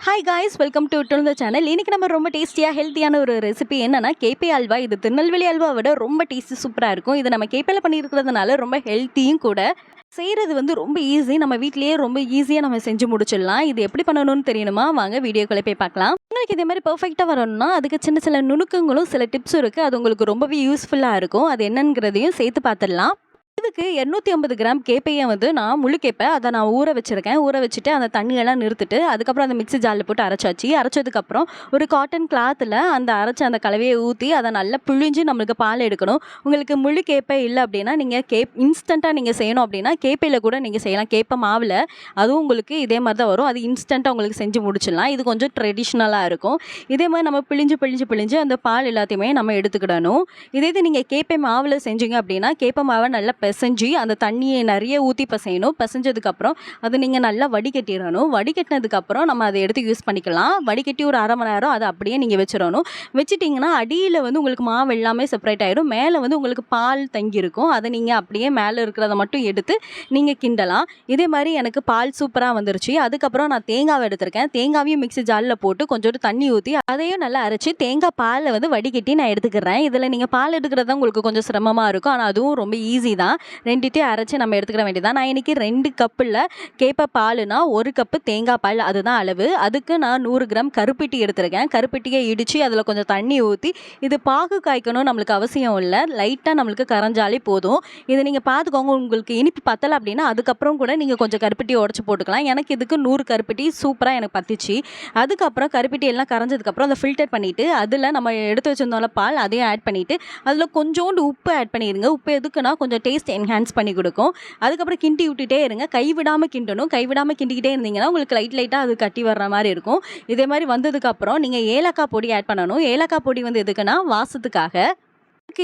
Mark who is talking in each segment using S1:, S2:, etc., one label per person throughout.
S1: Hi guys, welcome to உட்டுழுந்த channel. இன்றைக்கி நம்ம ரொம்ப டேஸ்டியாக ஹெல்த்தியான ஒரு ரெசிபி என்னென்னா கேப்பை அல்வா. இது திருநெல்வேலி அல்வா விட ரொம்ப டேஸ்டி சூப்பராக இருக்கும். இது நம்ம கேப்பையில் பண்ணியிருக்கிறதுனால ரொம்ப ஹெல்த்தியும் கூட. செய்கிறது ரொம்ப ஈஸி. நம்ம வீட்லேயே ரொம்ப ஈஸியாக நம்ம செஞ்சு முடிச்சிடலாம். இது எப்படி பண்ணணும்னு தெரியணுமா? வாங்க வீடியோக்களை போய் பார்க்கலாம். உங்களுக்கு இதே மாதிரி பர்ஃபெக்டாக வரணும்னா அதுக்கு சின்ன சில நுணுக்கங்களும் சில டிப்ஸும் இருக்குது. அது உங்களுக்கு ரொம்பவே யூஸ்ஃபுல்லாக இருக்கும். அது என்னங்கிறதையும் சேர்த்து பார்த்துடலாம். இதுக்கு 250 கிராம் கேப்பையை நான் முழு கேப்பை அதை நான் ஊற வச்சுருக்கேன். ஊற வச்சுட்டு அந்த தண்ணியெல்லாம் நிறுத்திட்டு அதுக்கப்புறம் அந்த மிக்ஸி ஜாரில் போட்டு அரைச்சாச்சு. அரைச்சதுக்கப்புறம் ஒரு காட்டன் கிளாத்தில் அந்த அரைச்ச அந்த கலவையை ஊற்றி அதை நல்லா பிழிஞ்சு நம்மளுக்கு பால் எடுக்கணும். உங்களுக்கு முழு கேப்பை இல்லை அப்படின்னா நீங்கள் இன்ஸ்டண்ட்டாக நீங்கள் செய்யணும் அப்படின்னா கேப்பையில் கூட நீங்கள் செய்யலாம். கேப்பை மாவில் அதுவும் உங்களுக்கு இதே மாதிரி தான் வரும். அது இன்ஸ்டண்ட்டாக உங்களுக்கு செஞ்சு முடிச்சிடலாம். இது கொஞ்சம் ட்ரெடிஷ்னலாக இருக்கும். இதே மாதிரி நம்ம பிழிஞ்சு அந்த பால் எல்லாத்தையுமே நம்ம எடுத்துக்கிடணும். இதே இது நீங்கள் கேப்பை மாவில் செஞ்சீங்க அப்படின்னா கேப்பை மாவை நல்லா பிசைஞ்சு அந்த தண்ணியை நிறைய ஊற்றி பிசையணும். பிசைஞ்சதுக்கப்புறம் அதை நீங்கள் நல்லா வடிகட்டிடணும். வடிகட்டினதுக்கப்புறம் நம்ம அதை எடுத்து யூஸ் பண்ணிக்கலாம். வடிகட்டி ஒரு அரை மணி நேரம் அதை அப்படியே நீங்கள் வச்சிடணும். வச்சிட்டிங்கன்னா அடியில் உங்களுக்கு மாவு எல்லாமே செப்பரேட் ஆகிடும். மேலே உங்களுக்கு பால் தங்கியிருக்கும். அதை நீங்கள் அப்படியே மேலே இருக்கிறத மட்டும் எடுத்து நீங்கள் கிண்டலாம். இதே மாதிரி எனக்கு பால் சூப்பராக வந்துருச்சு. அதுக்கப்புறம் நான் தேங்காவை எடுத்திருக்கேன். தேங்காவையும் மிக்ஸி ஜாரில் போட்டு கொஞ்சோண்டு தண்ணி ஊற்றி அதையும் நல்லா அரைச்சி தேங்காய் பாலை வடிகட்டி நான் எடுத்துக்கிறேன். இதில் நீங்கள் பால் எடுக்கிறது தான் உங்களுக்கு கொஞ்சம் சிரமமாக இருக்கும். ஆனால் அதுவும் ரொம்ப ஈஸி தான். ரெண்டுத்தையும் அரைச்சி நம்ம எடுத்துக்கிற வேண்டியதான். நான் இன்றைக்கி 2 கப்பில் கேப்பை பாலுனா 1 கப்பு தேங்காய் பால், அதுதான் அளவு. அதுக்கு நான் 100 கிராம் கருப்பட்டி எடுத்துருக்கேன். கருப்பட்டியை இடித்து அதில் கொஞ்சம் தண்ணி ஊற்றி இது பாகு காய்க்கணும் நம்மளுக்கு அவசியம் இல்லை. லைட்டாக நம்மளுக்கு கரைஞ்சாலே போதும். இதை நீங்கள் பார்த்துக்கோங்க. உங்களுக்கு இனிப்பு பத்தலை அப்படின்னா அதுக்கப்புறம் கூட நீங்கள் கொஞ்சம் கருப்பட்டியை உடச்சி போட்டுக்கலாம். எனக்கு இதுக்கு 100 கருப்பட்டி சூப்பராக எனக்கு பத்திச்சு. அதுக்கப்புறம் கருப்பட்டி எல்லாம் கரைஞ்சதுக்கப்புறம் அதை ஃபில்டர் பண்ணிவிட்டு அதில் நம்ம எடுத்து வச்சிருந்தோம்ல பால் அதையும் ஆட் பண்ணிவிட்டு அதில் கொஞ்சோண்டு உப்பு ஆட் பண்ணிடுங்க. உப்பு எதுக்குன்னா கொஞ்சம் டேஸ்ட் என்ஹான்ஸ் பண்ணி கொடுக்கும். அதுக்கப்புறம் கிண்டி விட்டுட்டே இருங்க. கைவிடாமல் கிண்டணும். கைவிடாமல் கிண்டிக்கிட்டே இருந்தீங்கன்னா உங்களுக்கு லைட்டாக அது கட்டி வர்ற மாதிரி இருக்கும். இதே மாதிரி வந்ததுக்கப்புறம் நீங்கள் ஏலக்காய் பொடி ஆட் பண்ணணும். ஏலக்காய் பொடி எதுக்குன்னா வாசத்துக்காக.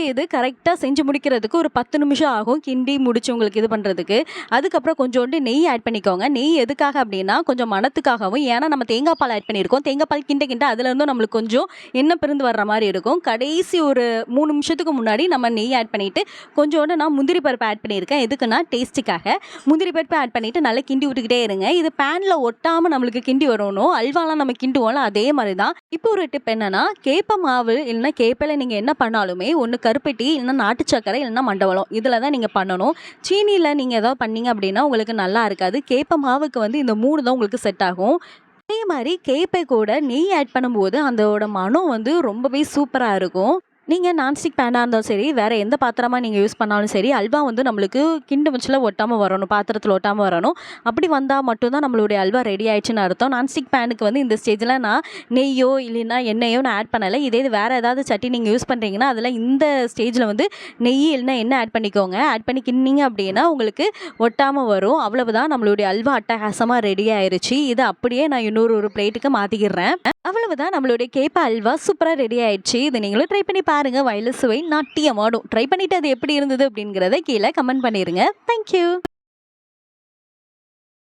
S1: இது கரெக்டாக செஞ்சு முடிக்கிறதுக்கு ஒரு 10 நிமிஷம் ஆகும். கிண்டி முடிச்சு உங்களுக்கு இது பண்ணுறதுக்கு. அதுக்கப்புறம் கொஞ்சோண்டு நெய் ஆட் பண்ணிக்கோங்க. நெய் எதுக்காக அப்படின்னா கொஞ்சம் மணத்துக்காகவும். ஏன்னா நம்ம தேங்காய் பால் ஆட் பண்ணியிருக்கோம். தேங்காய் பால் கிண்ட அதுலேருந்தும் நம்மளுக்கு கொஞ்சம் எண்ணெய் பிரிந்து வர்ற மாதிரி இருக்கும். கடைசி ஒரு 3 நிமிஷத்துக்கு முன்னாடி நம்ம நெய் ஆட் பண்ணிவிட்டு கொஞ்சோண்டு நான் முந்திரி பருப்பு ஆட் பண்ணியிருக்கேன். எதுக்குன்னா டேஸ்ட்டுக்காக. முந்திரி பருப்பு ஆட் பண்ணிவிட்டு நல்லா கிண்டி விட்டுக்கிட்டே இருங்க. இது பேனில் ஒட்டாமல் நம்மளுக்கு கிண்டி வரணும். அல்வாலாம் நம்ம கிண்டுவோம்ல அதே மாதிரி தான். இப்போ ஒரு டிப் என்னென்னா கேப்பை மாவு இல்லைன்னா கேப்பையில் நீங்கள் என்ன பண்ணாலுமே ஒன்று கருப்பட்டி இல்லைன்னா நாட்டு சக்கரை இல்லைன்னா மண்டவளம் இதில் தான் நீங்கள் பண்ணணும். சீனியில் நீங்கள் ஏதாவது பண்ணீங்க அப்படின்னா உங்களுக்கு நல்லா இருக்காது. கேப்பை மாவுக்கு இந்த 3 தான் உங்களுக்கு செட் ஆகும். அதே மாதிரி கேப்பை கூட நெய் ஆட் பண்ணும்போது அதோட மனம் ரொம்பவே சூப்பராக இருக்கும். நீங்கள் நான்ஸ்டிக் பேனாக இருந்தாலும் சரி வேறு எந்த பாத்திரமாக நீங்கள் யூஸ் பண்ணாலும் சரி அல்வா நம்மளுக்கு கிண்டு முச்சில் ஒட்டாமல் வரணும். பாத்திரத்தில் ஒட்டாமல் வரணும். அப்படி வந்தால் மட்டும்தான் நம்மளுடைய அல்வா ரெடி ஆயிடுச்சுன்னு அர்த்தம். நான்ஸ்டிக் பேனுக்கு இந்த ஸ்டேஜில் நான் நெய்யோ இல்லைன்னா எண்ணெயோ நான் ஆட் பண்ணலை. இதே வேறு ஏதாவது சட்டி நீங்கள் யூஸ் பண்ணுறீங்கன்னா அதில் இந்த ஸ்டேஜில் நெய் இல்லைன்னா எண்ணெய் ஆட் பண்ணிக்கோங்க. ஆட் பண்ணி கிண்டிங்க அப்படின்னா உங்களுக்கு ஒட்டாமல் வரும். அவ்வளவுதான், நம்மளுடைய அல்வா அட்டகாசமாக ரெடி ஆயிடுச்சு. இதை அப்படியே நான் இன்னொரு பிளேட்டுக்கு மாற்றிக்கிறேன். அவ்வளவுதான், நம்மளுடைய கேப்பை அல்வா சூப்பராக ரெடி ஆயிடுச்சு. இதை நீங்களும் ட்ரை பண்ணி பாருங்கள். வயலு சுவை நாட்டியமாடும். ட்ரை பண்ணிவிட்டு அது எப்படி இருந்தது அப்படிங்கிறத கீழே கமெண்ட் பண்ணிடுங்க. தேங்க்யூ.